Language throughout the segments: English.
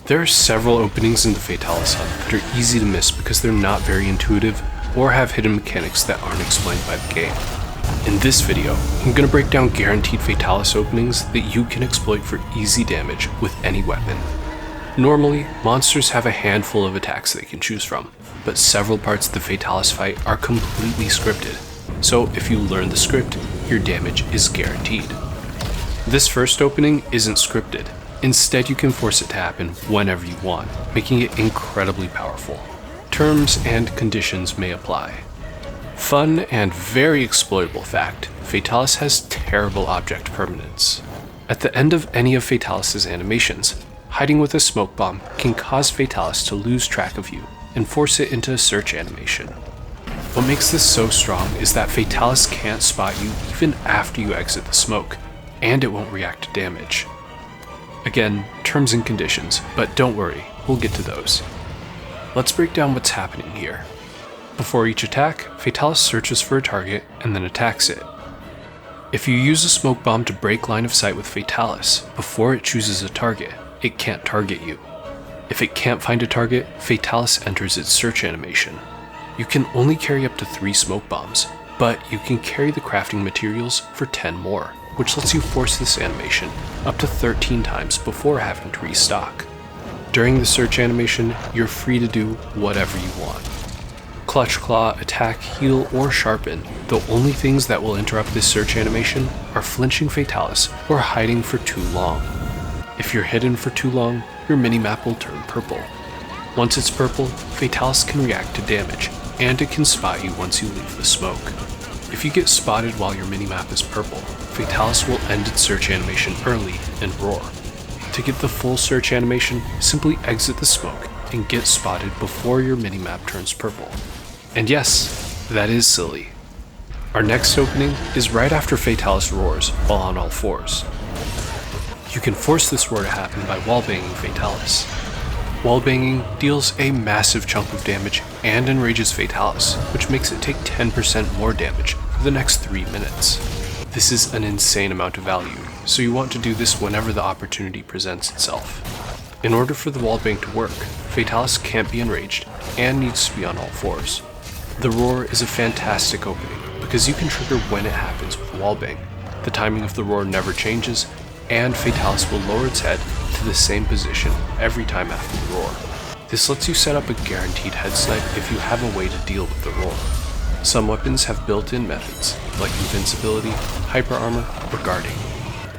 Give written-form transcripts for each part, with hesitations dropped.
There are several openings in the Fatalis hub that are easy to miss because they're not very intuitive or have hidden mechanics that aren't explained by the game. In this video, I'm going to break down guaranteed Fatalis openings that you can exploit for easy damage with any weapon. Normally, monsters have a handful of attacks they can choose from, but several parts of the Fatalis fight are completely scripted, so if you learn the script, your damage is guaranteed. This first opening isn't scripted. Instead, you can force it to happen whenever you want, making it incredibly powerful. Terms and conditions may apply. Fun and very exploitable fact, Fatalis has terrible object permanence. At the end of any of Fatalis' animations, hiding with a smoke bomb can cause Fatalis to lose track of you and force it into a search animation. What makes this so strong is that Fatalis can't spot you even after you exit the smoke, and it won't react to damage. Again, terms and conditions, but don't worry, we'll get to those. Let's break down what's happening here. Before each attack, Fatalis searches for a target and then attacks it. If you use a smoke bomb to break line of sight with Fatalis before it chooses a target, it can't target you. If it can't find a target, Fatalis enters its search animation. You can only carry up to 3 smoke bombs, but you can carry the crafting materials for 10 more, which lets you force this animation up to 13 times before having to restock. During the search animation, you're free to do whatever you want. Clutch Claw, Attack, Heal, or Sharpen. The only things that will interrupt this search animation are flinching Fatalis or hiding for too long. If you're hidden for too long, your minimap will turn purple. Once it's purple, Fatalis can react to damage, and it can spot you once you leave the smoke. If you get spotted while your minimap is purple, Fatalis will end its search animation early and roar. To get the full search animation, simply exit the smoke and get spotted before your minimap turns purple. And yes, that is silly. Our next opening is right after Fatalis roars while on all fours. You can force this roar to happen by wallbanging Fatalis. Wallbanging deals a massive chunk of damage and enrages Fatalis, which makes it take 10% more damage for the next 3 minutes. This is an insane amount of value, so you want to do this whenever the opportunity presents itself. In order for the wallbang to work, Fatalis can't be enraged and needs to be on all fours. The roar is a fantastic opening because you can trigger when it happens with a wallbang. The timing of the roar never changes, and Fatalis will lower its head to the same position every time after the roar. This lets you set up a guaranteed head snipe if you have a way to deal with the roar. Some weapons have built-in methods, like invincibility, hyper armor, or guarding.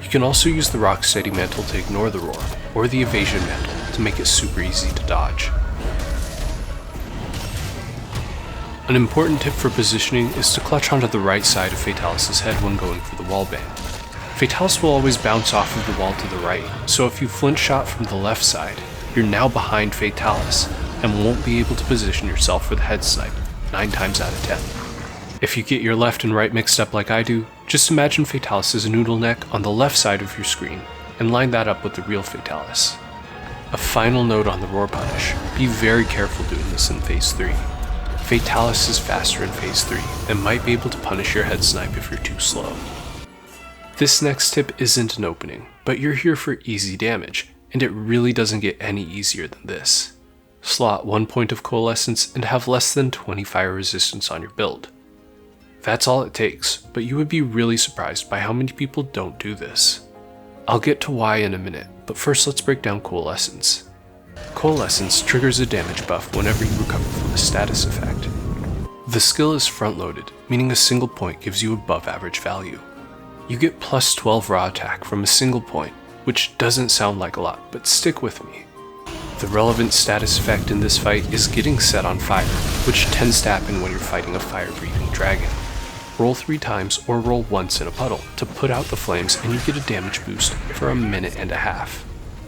You can also use the Rocksteady mantle to ignore the roar, or the evasion mantle to make it super easy to dodge. An important tip for positioning is to clutch onto the right side of Fatalis' head when going for the wallbang. Fatalis will always bounce off of the wall to the right, so if you flinch shot from the left side, you're now behind Fatalis and won't be able to position yourself for the head snipe 9 times out of 10. If you get your left and right mixed up like I do, just imagine Fatalis as a noodle neck on the left side of your screen and line that up with the real Fatalis. A final note on the roar punish: be very careful doing this in phase 3. Fatalis is faster in phase 3 and might be able to punish your head snipe if you're too slow. This next tip isn't an opening, but you're here for easy damage, and it really doesn't get any easier than this. Slot 1 point of Coalescence and have less than 20 fire resistance on your build. That's all it takes, but you would be really surprised by how many people don't do this. I'll get to why in a minute, but first let's break down Coalescence. Coalescence triggers a damage buff whenever you recover from a status effect. The skill is front-loaded, meaning a single point gives you above average value. You get plus 12 raw attack from a single point, which doesn't sound like a lot, but stick with me. The relevant status effect in this fight is getting set on fire, which tends to happen when you're fighting a fire-breathing dragon. Roll 3 times or roll once in a puddle to put out the flames and you get a damage boost for a minute and a half.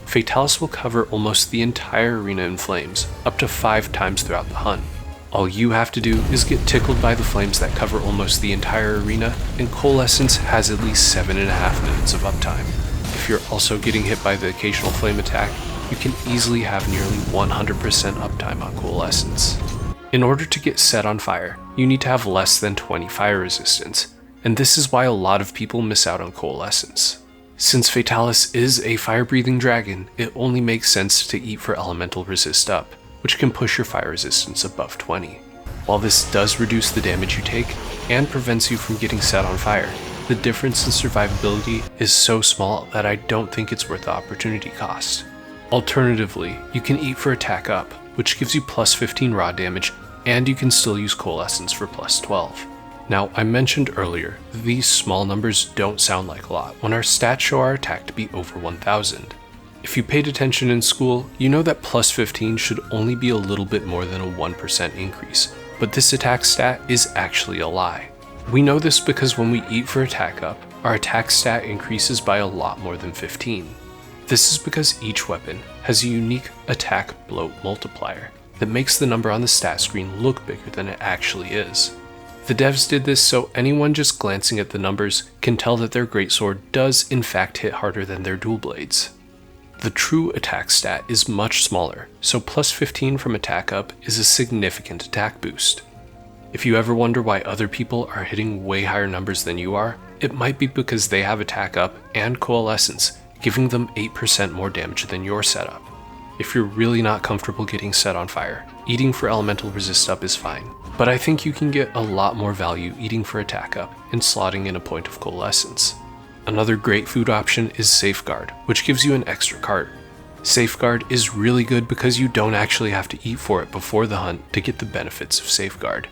Fatalis will cover almost the entire arena in flames, up to 5 times throughout the hunt. All you have to do is get tickled by the flames that cover almost the entire arena, and Coalescence has at least 7.5 minutes of uptime. If you're also getting hit by the occasional flame attack, you can easily have nearly 100% uptime on Coalescence. In order to get set on fire, you need to have less than 20 fire resistance, and this is why a lot of people miss out on Coalescence. Since Fatalis is a fire-breathing dragon, it only makes sense to eat for elemental resist up, which can push your fire resistance above 20. While this does reduce the damage you take and prevents you from getting set on fire, the difference in survivability is so small that I don't think it's worth the opportunity cost. Alternatively, you can eat for attack up, which gives you plus 15 raw damage, and you can still use Coalescence for plus 12. Now, I mentioned earlier that these small numbers don't sound like a lot when our stats show our attack to be over 1000. If you paid attention in school, you know that plus 15 should only be a little bit more than a 1% increase, but this attack stat is actually a lie. We know this because when we eat for attack up, our attack stat increases by a lot more than 15. This is because each weapon has a unique attack bloat multiplier that makes the number on the stat screen look bigger than it actually is. The devs did this so anyone just glancing at the numbers can tell that their greatsword does in fact hit harder than their dual blades. The true attack stat is much smaller, so plus 15 from attack up is a significant attack boost. If you ever wonder why other people are hitting way higher numbers than you are, it might be because they have attack up and Coalescence, giving them 8% more damage than your setup. If you're really not comfortable getting set on fire, eating for elemental resist up is fine, but I think you can get a lot more value eating for attack up and slotting in a point of Coalescence. Another great food option is Safeguard, which gives you an extra cart. Safeguard is really good because you don't actually have to eat for it before the hunt to get the benefits of Safeguard.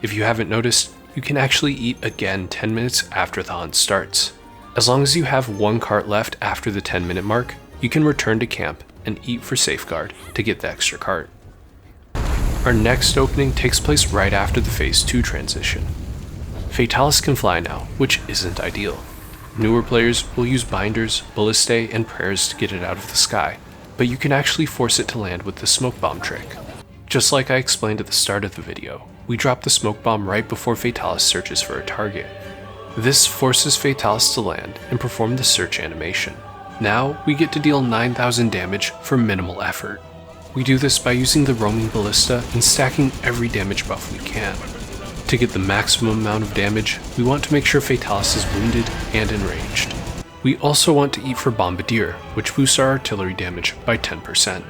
If you haven't noticed, you can actually eat again 10 minutes after the hunt starts. As long as you have one cart left after the 10-minute mark, you can return to camp and eat for Safeguard to get the extra cart. Our next opening takes place right after the Phase 2 transition. Fatalis can fly now, which isn't ideal. Newer players will use binders, ballistae, and prayers to get it out of the sky, but you can actually force it to land with the smoke bomb trick. Just like I explained at the start of the video, we drop the smoke bomb right before Fatalis searches for a target. This forces Fatalis to land and perform the search animation. Now, we get to deal 9,000 damage for minimal effort. We do this by using the roaming ballista and stacking every damage buff we can. To get the maximum amount of damage, we want to make sure Fatalis is wounded and enraged. We also want to eat for Bombardier, which boosts our artillery damage by 10%.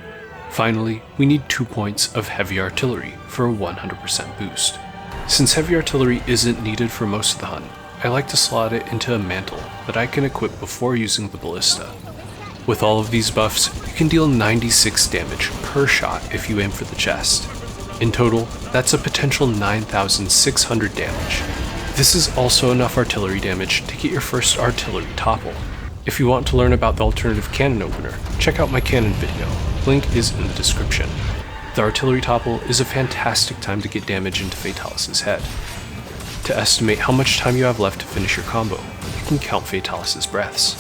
Finally, we need 2 points of heavy artillery for a 100% boost. Since heavy artillery isn't needed for most of the hunt, I like to slot it into a mantle that I can equip before using the ballista. With all of these buffs, you can deal 96 damage per shot if you aim for the chest. In total, that's a potential 9,600 damage. This is also enough artillery damage to get your first artillery topple. If you want to learn about the alternative cannon opener, check out my cannon video, link is in the description. The artillery topple is a fantastic time to get damage into Fatalis' head. To estimate how much time you have left to finish your combo, you can count Fatalis' breaths.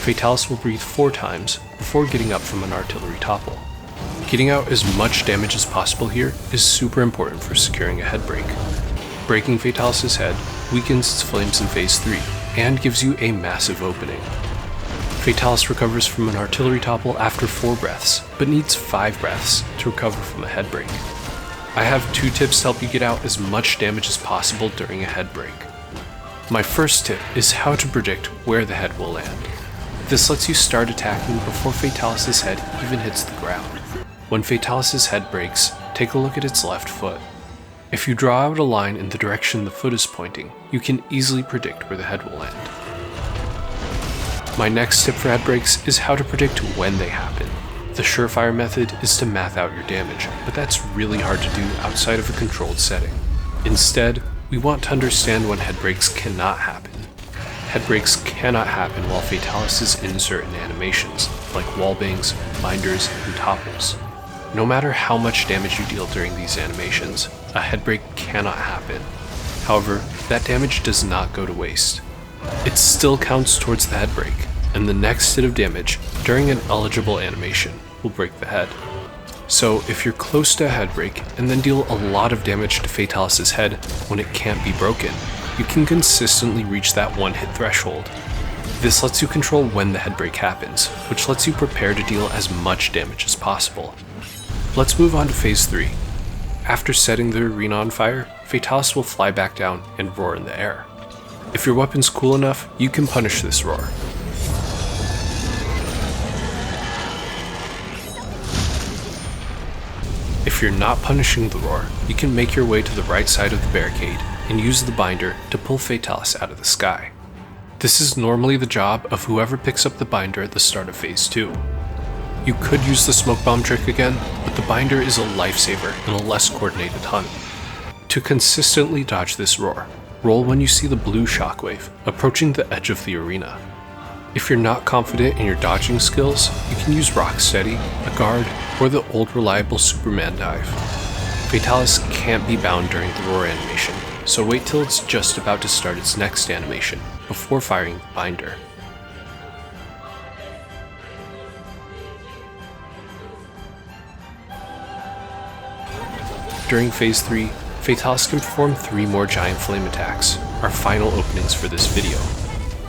Fatalis will breathe 4 times before getting up from an artillery topple. Getting out as much damage as possible here is super important for securing a head break. Breaking Fatalis' head weakens its flames in Phase 3 and gives you a massive opening. Fatalis recovers from an artillery topple after 4 breaths, but needs 5 breaths to recover from a head break. I have 2 tips to help you get out as much damage as possible during a head break. My first tip is how to predict where the head will land. This lets you start attacking before Fatalis' head even hits the ground. When Fatalis' head breaks, take a look at its left foot. If you draw out a line in the direction the foot is pointing, you can easily predict where the head will land. My next tip for head breaks is how to predict when they happen. The surefire method is to math out your damage, but that's really hard to do outside of a controlled setting. Instead, we want to understand when head breaks cannot happen. Head breaks cannot happen while Fatalis is in certain animations, like wallbangs, binders, and topples. No matter how much damage you deal during these animations, a head break cannot happen. However, that damage does not go to waste. It still counts towards the head break, and the next hit of damage during an eligible animation will break the head. So if you're close to a head break and then deal a lot of damage to Fatalis' head when it can't be broken, you can consistently reach that 1-hit threshold. This lets you control when the head break happens, which lets you prepare to deal as much damage as possible. Let's move on to Phase 3. After setting the arena on fire, Fatalis will fly back down and roar in the air. If your weapon's cool enough, you can punish this roar. you're not punishing the roar, you can make your way to the right side of the barricade and use the binder to pull Fatalis out of the sky. This is normally the job of whoever picks up the binder at the start of phase 2. You could use the smoke bomb trick again, but the binder is a lifesaver in a less coordinated hunt. To consistently dodge this roar, roll when you see the blue shockwave approaching the edge of the arena. If you're not confident in your dodging skills, you can use Rocksteady, a guard, or the old reliable Superman dive. Fatalis can't be bound during the roar animation, so wait till it's just about to start its next animation before firing the binder. During phase 3, Fatalis can perform 3 more giant flame attacks, our final openings for this video.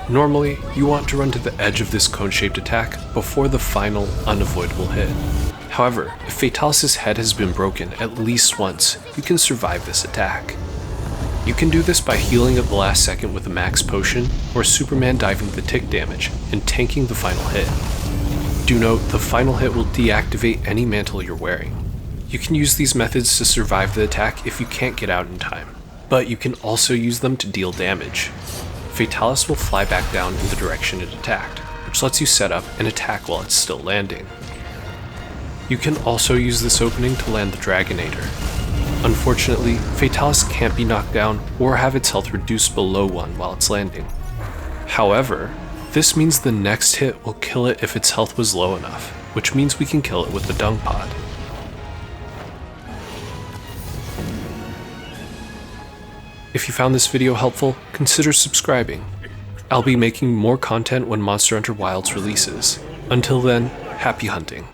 Normally, you want to run to the edge of this cone-shaped attack before the final, unavoidable hit. However, if Fatalis' head has been broken at least once, you can survive this attack. You can do this by healing at the last second with a max potion, or Superman diving the tick damage and tanking the final hit. Do note, the final hit will deactivate any mantle you're wearing. You can use these methods to survive the attack if you can't get out in time, but you can also use them to deal damage. Fatalis will fly back down in the direction it attacked, which lets you set up and attack while it's still landing. You can also use this opening to land the Dragonator. Unfortunately, Fatalis can't be knocked down or have its health reduced below 1 while it's landing. However, this means the next hit will kill it if its health was low enough, which means we can kill it with the Dung Pod. If you found this video helpful, consider subscribing. I'll be making more content when Monster Hunter Wilds releases. Until then, happy hunting.